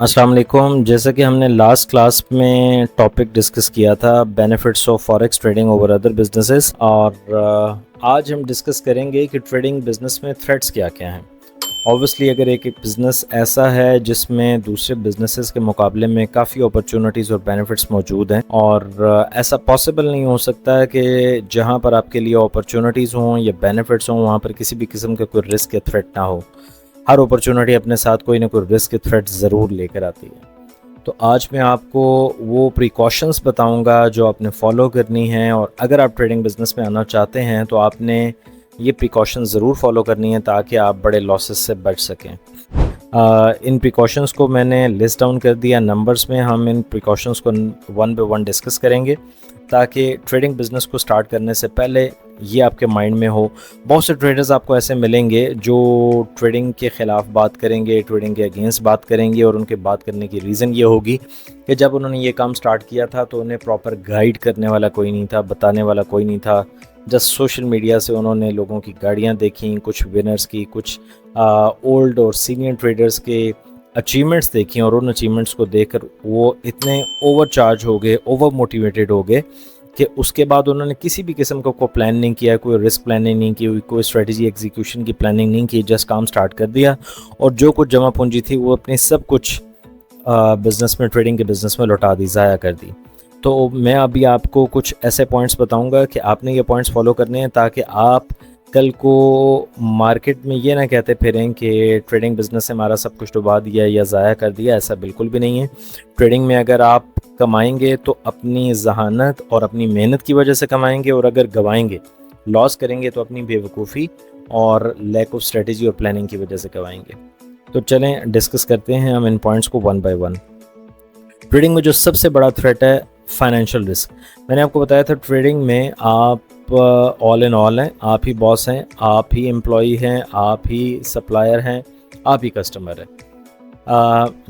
अस्सलाम वालेकुम। जैसा कि हमने लास्ट क्लास में टॉपिक डिस्कस किया था benefits of forex trading over other businesses, और आज हम डिस्कस करेंगे कि ट्रेडिंग बिजनेस में थ्रेट्स क्या क्या हैं। ऑब्वियसली अगर एक बिज़नेस ऐसा है जिसमें दूसरे बिजनेसेस के मुकाबले में काफ़ी अपॉर्चुनिटीज़ और बेनिफिट्स मौजूद हैं, और ऐसा पॉसिबल नहीं हो सकता है कि जहां पर आपके लिए अपॉर्चुनिटीज़ हों या बेनिफिट्स हों वहां पर किसी भी किस्म का कोई रिस्क या थ्रेट ना हो। हर अपॉर्चुनिटी अपने साथ कोई ना कोई रिस्क थ्रेट ज़रूर लेकर आती है। तो आज मैं आपको वो प्रिकॉशंस बताऊंगा जो आपने फॉलो करनी है, और अगर आप ट्रेडिंग बिजनेस में आना चाहते हैं तो आपने ये प्रिकॉशंस ज़रूर फॉलो करनी है ताकि आप बड़े लॉसेस से बच सकें। इन प्रिकॉशंस को मैंने लिस्ट डाउन कर दिया नंबर्स में। हम इन प्रिकॉशंस को वन बाय वन डिस्कस करेंगे ताकि ट्रेडिंग बिजनेस को स्टार्ट करने से पहले ये आपके माइंड में हो। बहुत से ट्रेडर्स आपको ऐसे मिलेंगे जो ट्रेडिंग के ख़िलाफ़ बात करेंगे, ट्रेडिंग के अगेंस्ट बात करेंगे, और उनके बात करने की रीज़न ये होगी कि जब उन्होंने ये काम स्टार्ट किया था तो उन्हें प्रॉपर गाइड करने वाला कोई नहीं था, बताने वाला कोई नहीं था। जस्ट सोशल मीडिया से उन्होंने लोगों की गाड़ियाँ देखी, कुछ विनर्स की, कुछ ओल्ड और सीनियर ट्रेडर्स के अचीवमेंट्स देखी, और उन अचीवमेंट्स को देखकर वो इतने ओवरचार्ज हो गए, ओवर मोटिवेटेड हो गए कि उसके बाद उन्होंने किसी भी किस्म का कोई प्लान नहीं किया, कोई रिस्क प्लानिंग नहीं की, कोई स्ट्रेटजी एग्जीक्यूशन की प्लानिंग नहीं की, जस्ट काम स्टार्ट कर दिया और जो कुछ जमा पूंजी थी वो अपनी सब कुछ बिज़नेस में, ट्रेडिंग के बिज़नेस में लौटा दी, ज़ाया कर दी। तो मैं अभी आपको कुछ ऐसे पॉइंट्स बताऊंगा कि आपने ये पॉइंट्स फॉलो करने हैं ताकि आप कल को मार्केट में ये ना कहते फिरें कि ट्रेडिंग बिज़नेस से हमारा सब कुछ डुबा दिया या ज़ाया कर दिया। ऐसा बिल्कुल भी नहीं है। ट्रेडिंग में अगर आप कमाएंगे तो अपनी जहानत और अपनी मेहनत की वजह से कमाएंगे, और अगर गवाएंगे, लॉस करेंगे तो अपनी बेवकूफ़ी और लैक ऑफ स्ट्रेटजी और प्लानिंग की वजह से गवाएंगे। तो चलें डिस्कस करते हैं हम इन पॉइंट्स को वन बाय वन। ट्रेडिंग में जो सबसे बड़ा थ्रेट है फाइनेंशियल रिस्क। मैंने आपको बताया था ट्रेडिंग में आप ऑल इन ऑल हैं, आप ही बॉस हैं, आप ही एम्प्लॉई हैं, आप ही सप्लायर हैं, आप ही कस्टमर हैं।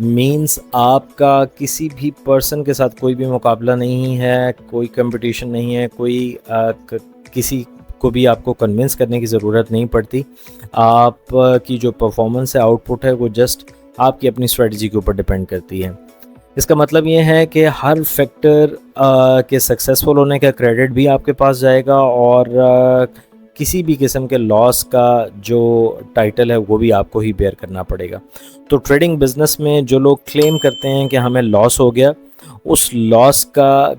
मींस आपका किसी भी पर्सन के साथ कोई भी मुकाबला नहीं है, कोई कंपटीशन नहीं है, कोई किसी को भी आपको कन्विंस करने की ज़रूरत नहीं पड़ती। आप की जो परफॉर्मेंस है, आउटपुट है, वो जस्ट आपकी अपनी स्ट्रेटजी के ऊपर डिपेंड करती है। इसका मतलब ये है कि हर फैक्टर के सक्सेसफुल होने का क्रेडिट भी आपके पास जाएगा, और किसी भी किस्म के लॉस का जो टाइटल है वो भी आपको ही बेयर करना पड़ेगा। तो ट्रेडिंग बिजनेस में जो लोग क्लेम करते हैं कि हमें लॉस हो गया, उस लॉस का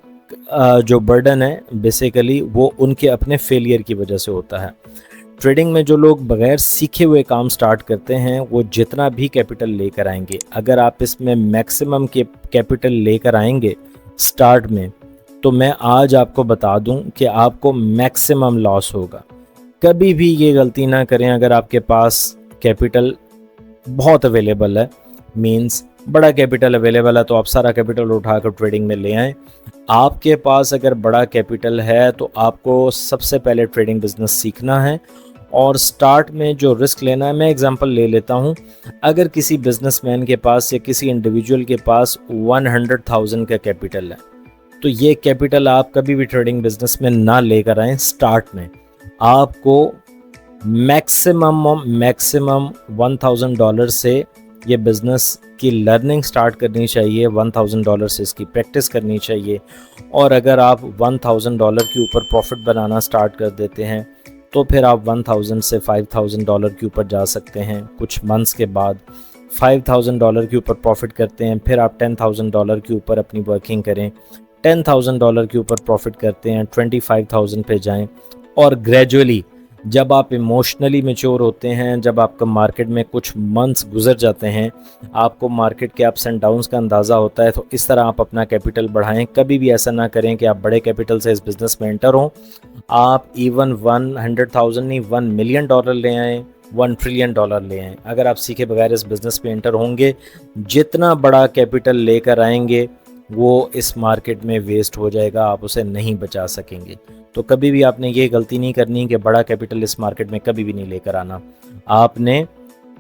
जो बर्डन है बेसिकली वो उनके अपने फेलियर की वजह से होता है। ट्रेडिंग में जो लोग बगैर सीखे हुए काम स्टार्ट करते हैं वो जितना भी कैपिटल लेकर आएंगे, अगर आप इसमें मैक्सिमम के कैपिटल लेकर आएंगे स्टार्ट में, तो मैं आज आपको बता दूं कि आपको मैक्सिमम लॉस होगा। कभी भी ये गलती ना करें। अगर आपके पास कैपिटल बहुत अवेलेबल है, मींस बड़ा कैपिटल अवेलेबल है, तो आप सारा कैपिटल उठाकर ट्रेडिंग में ले आएँ। आपके पास अगर बड़ा कैपिटल है तो आपको सबसे पहले ट्रेडिंग बिजनेस सीखना है, और स्टार्ट में जो रिस्क लेना है, मैं एग्जांपल ले लेता हूं। अगर किसी बिजनेसमैन के पास या किसी इंडिविजुअल के पास 100,000 का कैपिटल है, तो ये कैपिटल आप कभी भी ट्रेडिंग बिजनेस में ना लेकर आएँ। स्टार्ट में आपको मैक्सिमम $1,000 से ये बिज़नेस की लर्निंग स्टार्ट करनी चाहिए, $1,000 से इसकी प्रैक्टिस करनी चाहिए। और अगर आप $1,000 के ऊपर प्रॉफिट बनाना स्टार्ट कर देते हैं तो फिर आप 1,000 से $5,000 के ऊपर जा सकते हैं। कुछ मंथ्स के बाद $5,000 के ऊपर प्रॉफिट करते हैं, फिर आप $10,000 के ऊपर अपनी वर्किंग करें, $10,000 के ऊपर प्रॉफिट करते हैं, 25,000 पे जाएं, और ग्रेजुअली जब आप इमोशनली मैच्योर होते हैं, जब आपका मार्केट में कुछ मंथ्स गुजर जाते हैं, आपको मार्केट के अप्स एंड डाउन्स का अंदाज़ा होता है, तो इस तरह आप अपना कैपिटल बढ़ाएं। कभी भी ऐसा ना करें कि आप बड़े कैपिटल से इस बिज़नेस में एंटर हों। आप इवन 100,000 नहीं, $1 मिलियन ले आएँ, $1 ट्रिलियन ले आएँ। अगर आप सीखे बगैर इस बिज़नेस में एंटर होंगे, जितना बड़ा कैपिटल लेकर आएंगे वो इस मार्केट में वेस्ट हो जाएगा, आप उसे नहीं बचा सकेंगे। तो कभी भी आपने ये गलती नहीं करनी कि बड़ा कैपिटल इस मार्केट में कभी भी नहीं लेकर आना। आपने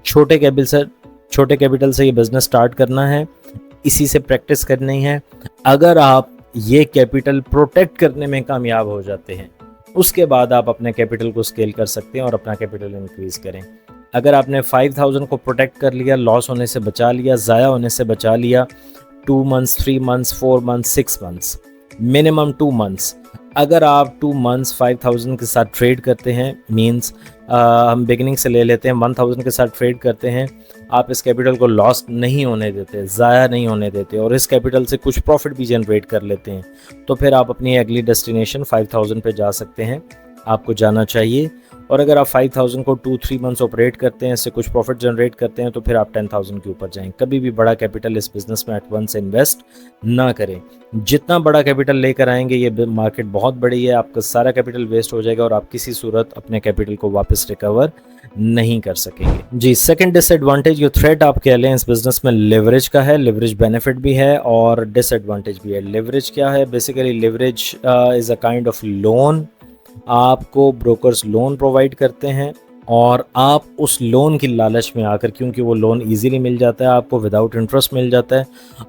छोटे कैपिटल से ये बिज़नेस स्टार्ट करना है, इसी से प्रैक्टिस करनी है। अगर आप ये कैपिटल प्रोटेक्ट करने में कामयाब हो जाते हैं, उसके बाद आप अपने कैपिटल को स्केल कर सकते हैं और अपना कैपिटल इंक्रीज़ करें। अगर आपने 5000 को प्रोटेक्ट कर लिया, लॉस होने से बचा लिया, ज़ाया होने से बचा लिया, 2 months, 3 months, 4 months, 6 months, minimum 2 months, अगर आप 2 मंथ्स 5000 के साथ ट्रेड करते हैं, मींस हम बिगिनिंग से ले लेते हैं, 1000 के साथ ट्रेड करते हैं, आप इस कैपिटल को लॉस नहीं होने देते, ज़ाया नहीं होने देते और इस कैपिटल से कुछ प्रॉफिट भी जनरेट कर लेते हैं, तो फिर आप अपनी अगली डेस्टिनेशन 5000 पे जा सकते हैं, आपको जाना चाहिए। और अगर आप 5000 को 2-3 मंथ्स ऑपरेट करते हैं, इससे कुछ प्रॉफिट जनरेट करते हैं, तो फिर आप 10,000 के ऊपर जाएं। कभी भी बड़ा कैपिटल इस बिज़नेस में एट वंस इन्वेस्ट ना करें। जितना बड़ा कैपिटल लेकर आएंगे, ये मार्केट बहुत बड़ी है, आपका सारा कैपिटल वेस्ट हो जाएगा और आप किसी सूरत अपने कैपिटल को वापस रिकवर नहीं कर सकेंगे। जी, सेकंड डिसएडवांटेज, ये थ्रेट आप कह लें इस बिज़नेस में, लेवरेज का है। लेवरेज बेनिफिट भी है और डिसएडवांटेज भी है। लेवरेज क्या है? Basically leverage is a kind of loan. आपको ब्रोकर्स लोन प्रोवाइड करते हैं और आप उस लोन की लालच में आकर, क्योंकि वो लोन इजीली मिल जाता है, आपको विदाउट इंटरेस्ट मिल जाता है,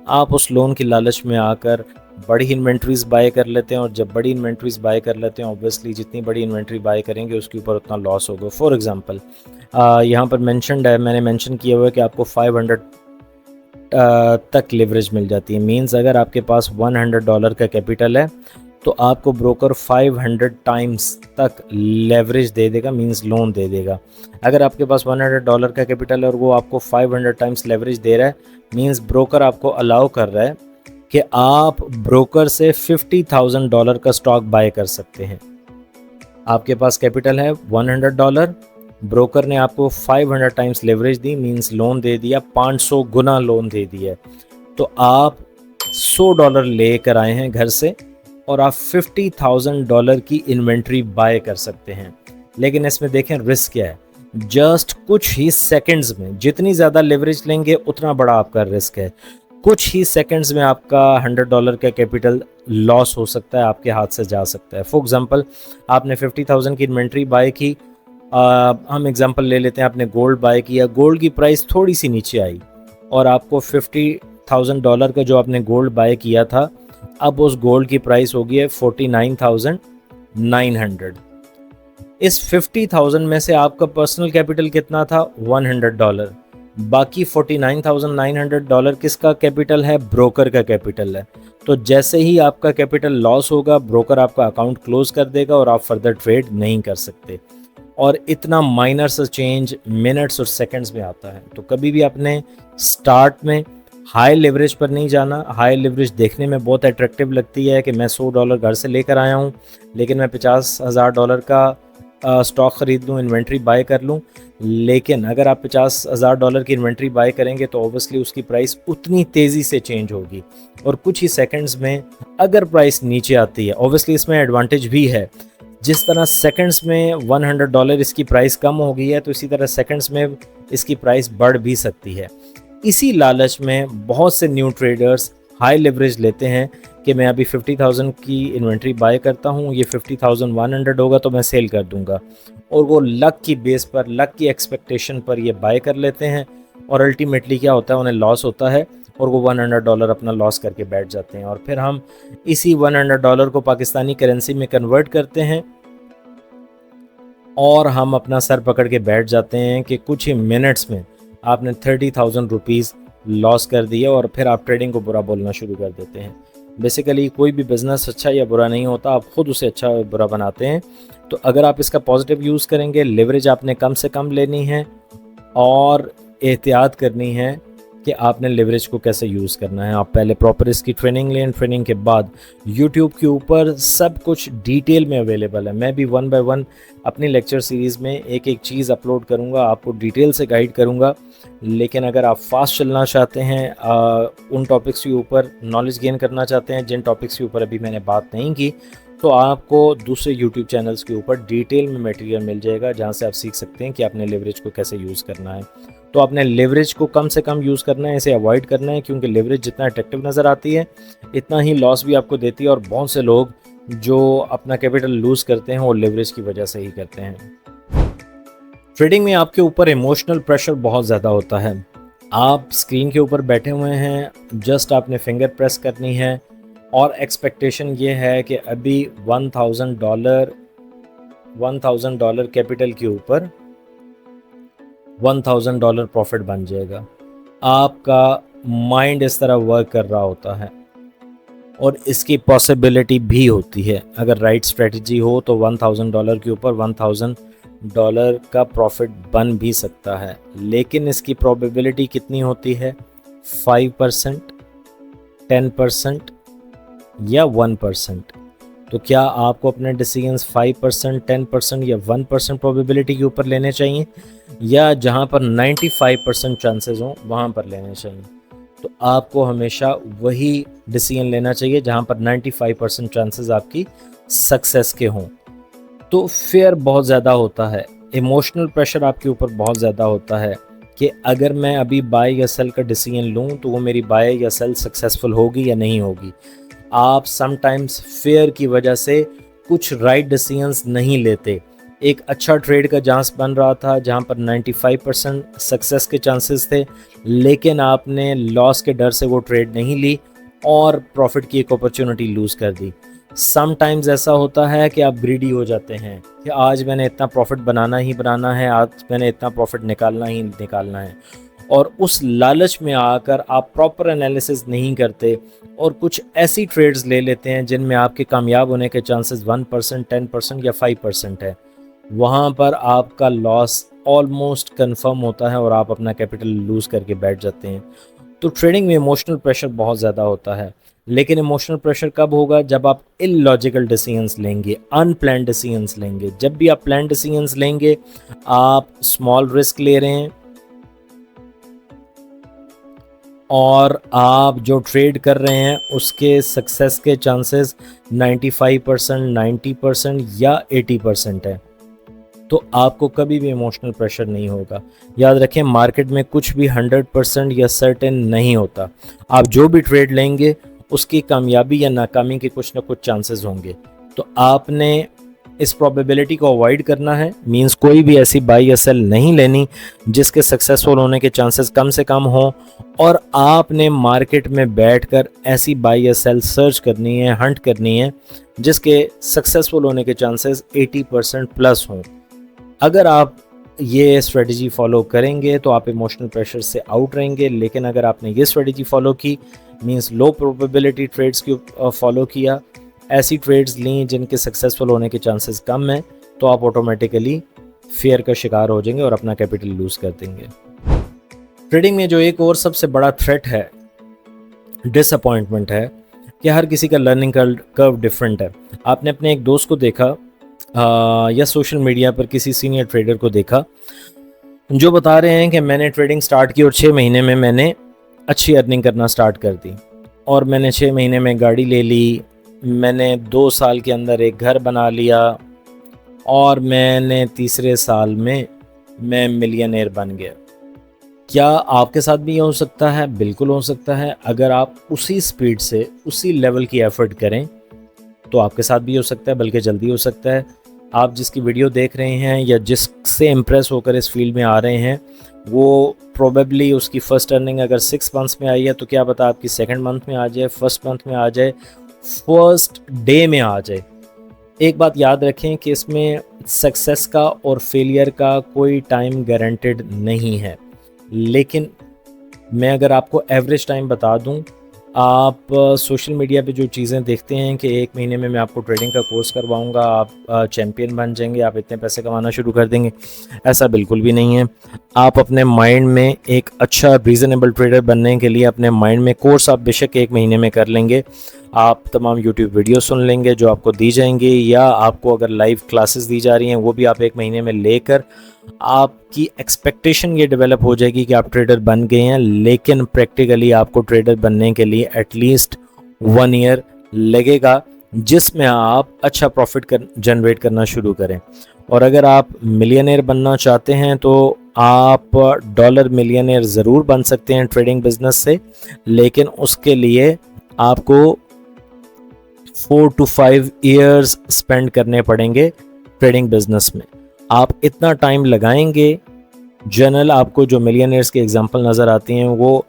आप उस लोन की लालच में आकर बड़ी इन्वेंट्रीज बाय कर लेते हैं। और जब बड़ी इन्वेंट्रीज बाय कर लेते हैं, ऑब्वियसली जितनी बड़ी इन्वेंट्री बाय करेंगे उसके ऊपर उतना लॉस होगा। फॉर एग्जांपल यहाँ पर मेंशन्ड है, मैंने मेंशन किया हुआ है कि आपको 500 तक लेवरेज मिल जाती है। मींस अगर आपके पास $100 का कैपिटल है तो आपको ब्रोकर 500 टाइम्स तक लेवरेज दे देगा, मींस लोन दे देगा। अगर आपके पास $100 का कैपिटल है और वो आपको 500 टाइम्स लेवरेज दे रहा है, मींस ब्रोकर आपको अलाउ कर रहा है कि आप ब्रोकर से $50,000 का स्टॉक बाय कर सकते हैं। आपके पास कैपिटल है $100, ब्रोकर ने आपको 500 टाइम्स लेवरेज दी, मींस लोन दे दिया, 500 गुना लोन दे दिया, तो आप $100 लेकर आए हैं घर से और आप $50,000 की इन्वेंट्री बाय कर सकते हैं। लेकिन इसमें देखें रिस्क क्या है, जस्ट कुछ ही सेकंड्स में, जितनी ज़्यादा लेवरेज लेंगे उतना बड़ा आपका रिस्क है। कुछ ही सेकंड्स में आपका $100 का कैपिटल लॉस हो सकता है, आपके हाथ से जा सकता है। फॉर एग्जांपल, आपने 50,000 की इन्वेंट्री बाय की, हम एग्जांपल ले लेते हैं, आपने गोल्ड बाय किया, गोल्ड की प्राइस थोड़ी सी नीचे आई और आपको $50,000 का जो आपने गोल्ड बाय किया था, अब उस गोल्ड की प्राइस होगी है 49,900। इस 50,000 में से आपका पर्सनल कैपिटल कितना था? $100। बाकी $49,900 किसका कैपिटल है? ब्रोकर का कैपिटल है। तो जैसे ही आपका कैपिटल लॉस होगा, ब्रोकर आपका अकाउंट क्लोज कर देगा और आप फर्दर ट्रेड नहीं कर सकते। और इतना माइनर सा चेंज मिनट्स और सेकंड्स में आता है। तो कभी भी अपने स्टार्ट में हाई लेवरेज पर नहीं जाना। हाई लेवरेज देखने में बहुत अट्रैक्टिव लगती है कि मैं $100 घर से लेकर आया हूँ, लेकिन मैं $50,000 का स्टॉक ख़रीद लूँ, इन्वेंट्री बाय कर लूँ। लेकिन अगर आप $50,000 की इन्वेंट्री बाय करेंगे तो ऑब्वियसली उसकी प्राइस उतनी तेज़ी से चेंज होगी और कुछ ही सेकंड्स में अगर प्राइस नीचे आती है, ऑब्वियसली इसमें एडवांटेज भी है। जिस तरह सेकंड्स में $100 इसकी प्राइस कम हो गई है, तो इसी तरह सेकंड्स में इसकी प्राइस बढ़ भी सकती है। इसी लालच में बहुत से न्यू ट्रेडर्स हाई लेवरेज लेते हैं कि मैं अभी 50,000 की इन्वेंट्री बाय करता हूँ, ये 50,100 होगा तो मैं सेल कर दूंगा, और वो लक की बेस पर, लक की एक्सपेक्टेशन पर ये बाय कर लेते हैं और अल्टीमेटली क्या होता है, उन्हें लॉस होता है और वो $100 अपना लॉस करके बैठ जाते हैं। और फिर हम इसी $100 को पाकिस्तानी करेंसी में कन्वर्ट करते हैं और हम अपना सर पकड़ के बैठ जाते हैं कि कुछ ही मिनट्स में आपने 30,000 रुपीज़ लॉस कर दिया और फिर आप ट्रेडिंग को बुरा बोलना शुरू कर देते हैं। बेसिकली कोई भी बिज़नेस अच्छा या बुरा नहीं होता, आप ख़ुद उसे अच्छा या बुरा बनाते हैं। तो अगर आप इसका पॉजिटिव यूज़ करेंगे, लेवरेज आपने कम से कम लेनी है और एहतियात करनी है कि आपने लेवरेज को कैसे यूज़ करना है। आप पहले प्रॉपर इसकी ट्रेनिंग लें, ट्रेनिंग के बाद यूट्यूब के ऊपर सब कुछ डिटेल में अवेलेबल है। मैं भी 1 बाय 1 अपनी लेक्चर सीरीज़ में एक एक चीज़ अपलोड करूँगा, आपको डिटेल से गाइड करूँगा। लेकिन अगर आप फास्ट चलना चाहते हैं, उन टॉपिक्स के ऊपर नॉलेज गेन करना चाहते हैं जिन टॉपिक्स के ऊपर अभी मैंने बात नहीं की, तो आपको दूसरे यूट्यूब चैनल्स के ऊपर डिटेल में मटेरियल मिल जाएगा जहाँ से आप सीख सकते हैं कि आपने लेवरेज को कैसे यूज़ करना है। तो आपने लेवरेज को कम से कम यूज़ करना है, इसे अवॉइड करना है, क्योंकि लेवरेज जितना अट्रैक्टिव नज़र आती है इतना ही लॉस भी आपको देती है। और बहुत से लोग जो अपना कैपिटल लूज़ करते हैं वो लेवरेज की वजह से ही करते हैं। ट्रेडिंग में आपके ऊपर इमोशनल प्रेशर बहुत ज़्यादा होता है। आप स्क्रीन के ऊपर बैठे हुए हैं, जस्ट आपने फिंगर प्रेस करनी है और एक्सपेक्टेशन ये है कि अभी $1,000 कैपिटल के ऊपर $1000 प्रॉफिट बन जाएगा। आपका माइंड इस तरह वर्क कर रहा होता है और इसकी पॉसिबिलिटी भी होती है। अगर राइट स्ट्रेटजी हो तो $1000 के ऊपर $1000 का प्रॉफिट बन भी सकता है, लेकिन इसकी प्रोबेबिलिटी कितनी होती है? 5%, 10% या 1%। तो क्या आपको अपने डिसीजंस 5%, 10% या 1% प्रोबेबिलिटी के ऊपर लेने चाहिए, या जहां पर 95% चांसेस हों वहां पर लेने चाहिए? तो आपको हमेशा वही डिसीजन लेना चाहिए जहां पर 95% चांसेस आपकी सक्सेस के हों। तो फेयर बहुत ज़्यादा होता है, इमोशनल प्रेशर आपके ऊपर बहुत ज़्यादा होता है कि अगर मैं अभी बाय या सेल का डिसीजन लूँ तो वो मेरी बाय या सेल सक्सेसफुल होगी या नहीं होगी। आप समटाइम्स फेयर की वजह से कुछ राइट डिसीजंस नहीं लेते। एक अच्छा ट्रेड का चांस बन रहा था जहां पर 95% सक्सेस के चांसेस थे, लेकिन आपने लॉस के डर से वो ट्रेड नहीं ली और प्रॉफिट की एक अपॉर्चुनिटी लूज़ कर दी। समटाइम्स ऐसा होता है कि आप ग्रीडी हो जाते हैं कि आज मैंने इतना प्रॉफिट बनाना ही बनाना है, आज मैंने इतना प्रॉफिट निकालना ही निकालना है, और उस लालच में आकर आप प्रॉपर एनालिसिस नहीं करते और कुछ ऐसी ट्रेड्स ले लेते हैं जिनमें आपके कामयाब होने के चांसेस 1%, 10% या 5% है। वहाँ पर आपका लॉस ऑलमोस्ट कंफर्म होता है और आप अपना कैपिटल लूज़ करके बैठ जाते हैं। तो ट्रेडिंग में इमोशनल प्रेशर बहुत ज़्यादा होता है, लेकिन इमोशनल प्रेशर कब होगा? जब आप इलॉजिकल डिसीजंस लेंगे, अनप्लान्ड डिसीजंस लेंगे। जब भी आप प्लान डिसीजंस लेंगे, आप स्मॉल रिस्क ले रहे हैं और आप जो ट्रेड कर रहे हैं उसके सक्सेस के चांसेस 95%, 90% या 80% है। तो आपको कभी भी इमोशनल प्रेशर नहीं होगा। याद रखें, मार्केट में कुछ भी 100% या सर्टेन नहीं होता। आप जो भी ट्रेड लेंगे उसकी कामयाबी या नाकामी के कुछ ना कुछ चांसेस होंगे। तो आपने इस प्रोबेबिलिटी को अवॉइड करना है, मींस कोई भी ऐसी बाई या सेल नहीं लेनी जिसके सक्सेसफुल होने के चांसेस कम से कम हो, और आपने मार्केट में बैठकर ऐसी बाई या सेल सर्च करनी है, हंट करनी है जिसके सक्सेसफुल होने के चांसेस 80% प्लस हों। अगर आप ये स्ट्रेटजी फॉलो करेंगे तो आप इमोशनल प्रेशर से आउट रहेंगे, लेकिन अगर आपने ये स्ट्रेटजी फॉलो की, मींस लो प्रोबेबिलिटी ट्रेड्स की फॉलो किया, ऐसी ट्रेड्स ली जिनके सक्सेसफुल होने के चांसेस कम हैं, तो आप ऑटोमेटिकली फेयर का शिकार हो जाएंगे और अपना कैपिटल लूज कर देंगे। ट्रेडिंग में जो एक और सबसे बड़ा थ्रेट है, डिसअपॉइंटमेंट है, कि हर किसी का लर्निंग कर्व डिफरेंट है। आपने अपने एक दोस्त को देखा या सोशल मीडिया पर किसी सीनियर ट्रेडर को देखा जो बता रहे हैं कि मैंने ट्रेडिंग स्टार्ट की और 6 महीने में मैंने अच्छी अर्निंग करना स्टार्ट कर दी, और मैंने 6 महीने में गाड़ी ले ली, मैंने 2 साल के अंदर एक घर बना लिया, और मैंने तीसरे साल में मैं मिलियनेयर बन गया। क्या आपके साथ भी ये हो सकता है? बिल्कुल हो सकता है। अगर आप उसी स्पीड से उसी लेवल की एफर्ट करें तो आपके साथ भी हो सकता है, बल्कि जल्दी हो सकता है। आप जिसकी वीडियो देख रहे हैं या जिससे इम्प्रेस होकर इस फील्ड में आ रहे हैं, वो प्रोबेबली उसकी फ़र्स्ट अर्निंग अगर 6 मंथ्स में आई है तो क्या पता आपकी सेकंड मंथ में आ जाए, फर्स्ट मंथ में आ जाए, फर्स्ट डे में आ जाए। एक बात याद रखें कि इसमें सक्सेस का और फेलियर का कोई टाइम गारंटेड नहीं है, लेकिन मैं अगर आपको एवरेज टाइम बता दूं, आप सोशल मीडिया पे जो चीज़ें देखते हैं कि 1 महीने में मैं आपको ट्रेडिंग का कोर्स करवाऊंगा, आप चैम्पियन बन जाएंगे, आप इतने पैसे कमाना शुरू कर देंगे, ऐसा बिल्कुल भी नहीं है। आप अपने माइंड में एक अच्छा रीज़नेबल ट्रेडर बनने के लिए अपने माइंड में कोर्स आप बेशक 1 महीने में कर लेंगे, आप तमाम यूट्यूब वीडियो सुन लेंगे जो आपको दी जाएंगी, या आपको अगर लाइव क्लासेस दी जा रही हैं वो भी आप 1 महीने में लेकर आपकी एक्सपेक्टेशन ये डेवलप हो जाएगी कि आप ट्रेडर बन गए हैं। लेकिन प्रैक्टिकली आपको ट्रेडर बनने के लिए एटलीस्ट 1 ईयर लगेगा, जिसमें आप अच्छा प्रॉफिट जनरेट करना शुरू करें। और अगर आप मिलियनेयर बनना चाहते हैं तो आप डॉलर मिलियनेयर ज़रूर बन सकते हैं ट्रेडिंग बिजनेस से, लेकिन उसके लिए आपको 4 to 5 ईयर्स स्पेंड करने पड़ेंगे ट्रेडिंग बिजनेस में। आप इतना टाइम लगाएंगे, जनरल आपको जो मिलियनेयर्स की एग्जांपल नज़र आती हैं वो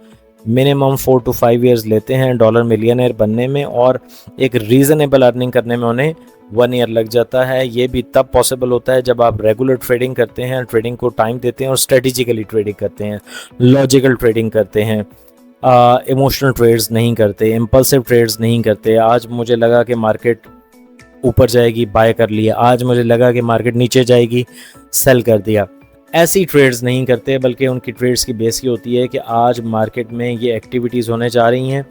मिनिमम 4 to 5 ईयर्स लेते हैं डॉलर मिलियनेयर बनने में, और एक रीज़नेबल अर्निंग करने में उन्हें 1 ईयर लग जाता है। ये भी तब पॉसिबल होता है जब आप रेगुलर ट्रेडिंग करते हैं, ट्रेडिंग को टाइम देते हैं और स्ट्रेटेजिकली ट्रेडिंग करते हैं, लॉजिकल ट्रेडिंग करते हैं, इमोशनल ट्रेड्स नहीं करते, इम्पल्सिव ट्रेड्स नहीं करते। आज मुझे लगा कि मार्केट ऊपर जाएगी, बाय कर लिया, आज मुझे लगा कि मार्केट नीचे जाएगी, सेल कर दिया। ऐसी ट्रेड्स नहीं करते, बल्कि उनकी ट्रेड्स की बेस ये होती है कि आज मार्केट में ये एक्टिविटीज़ होने जा रही हैं,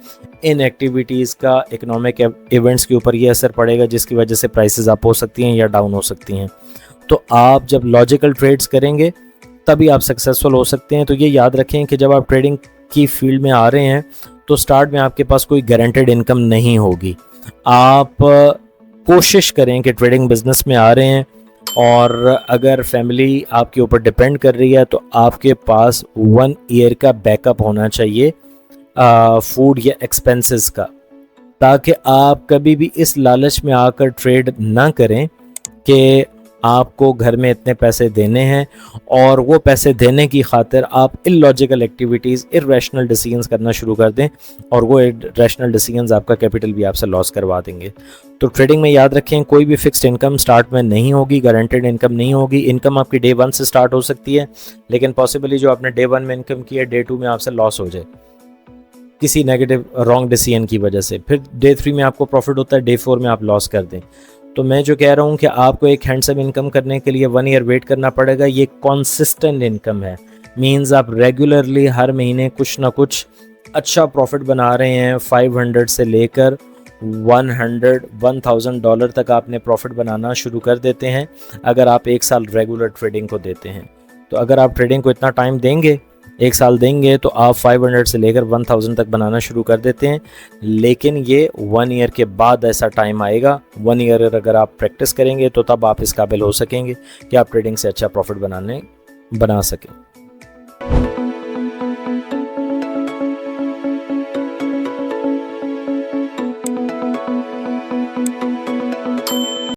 इन एक्टिविटीज़ का इकोनॉमिक इवेंट्स के ऊपर ये असर पड़ेगा जिसकी वजह से प्राइसेस अप हो सकती हैं या डाउन हो सकती हैं। तो आप जब लॉजिकल ट्रेड्स करेंगे तभी आप सक्सेसफुल हो सकते हैं। तो ये याद रखें कि जब आप ट्रेडिंग की फील्ड में आ रहे हैं तो स्टार्ट में आपके पास कोई गारंटेड इनकम नहीं होगी। आप कोशिश करें कि ट्रेडिंग बिजनेस में आ रहे हैं और अगर फैमिली आपके ऊपर डिपेंड कर रही है तो आपके पास 1 ईयर का बैकअप होना चाहिए फूड या एक्सपेंसेस का, ताकि आप कभी भी इस लालच में आकर ट्रेड ना करें कि आपको घर में इतने पैसे देने हैं और वो पैसे देने की खातिर आप इलॉजिकल एक्टिविटीज़, इररेशनल डिसीजंस करना शुरू कर दें और वो रैशनल डिसीजंस आपका कैपिटल भी आपसे लॉस करवा देंगे। तो ट्रेडिंग में याद रखें, कोई भी फिक्स्ड इनकम स्टार्ट में नहीं होगी, गारंटेड इनकम नहीं होगी। इनकम आपकी डे 1 से स्टार्ट हो सकती है, लेकिन पॉसिबली जो आपने डे 1 में इनकम की है डे 2 में आपसे लॉस हो जाए किसी नेगेटिव रॉन्ग डिसीजन की वजह से, फिर डे 3 में आपको प्रॉफिट होता है, डे 4 में आप लॉस कर दें। तो मैं जो कह रहा हूँ कि आपको एक हैंडसम इनकम करने के लिए 1 ईयर वेट करना पड़ेगा। ये कॉन्सिस्टेंट इनकम है, मींस आप रेगुलरली हर महीने कुछ ना कुछ अच्छा प्रॉफिट बना रहे हैं। 500 से लेकर 1000 तक आपने प्रॉफिट बनाना शुरू कर देते हैं अगर आप 1 साल रेगुलर ट्रेडिंग को देते हैं। तो अगर आप ट्रेडिंग को इतना टाइम देंगे, 1 साल देंगे, तो आप 500 से लेकर 1000 तक बनाना शुरू कर देते हैं। लेकिन ये 1 ईयर के बाद ऐसा टाइम आएगा, 1 ईयर अगर आप प्रैक्टिस करेंगे तो तब आप इस काबिल हो सकेंगे कि आप ट्रेडिंग से अच्छा प्रॉफिट बना सकें।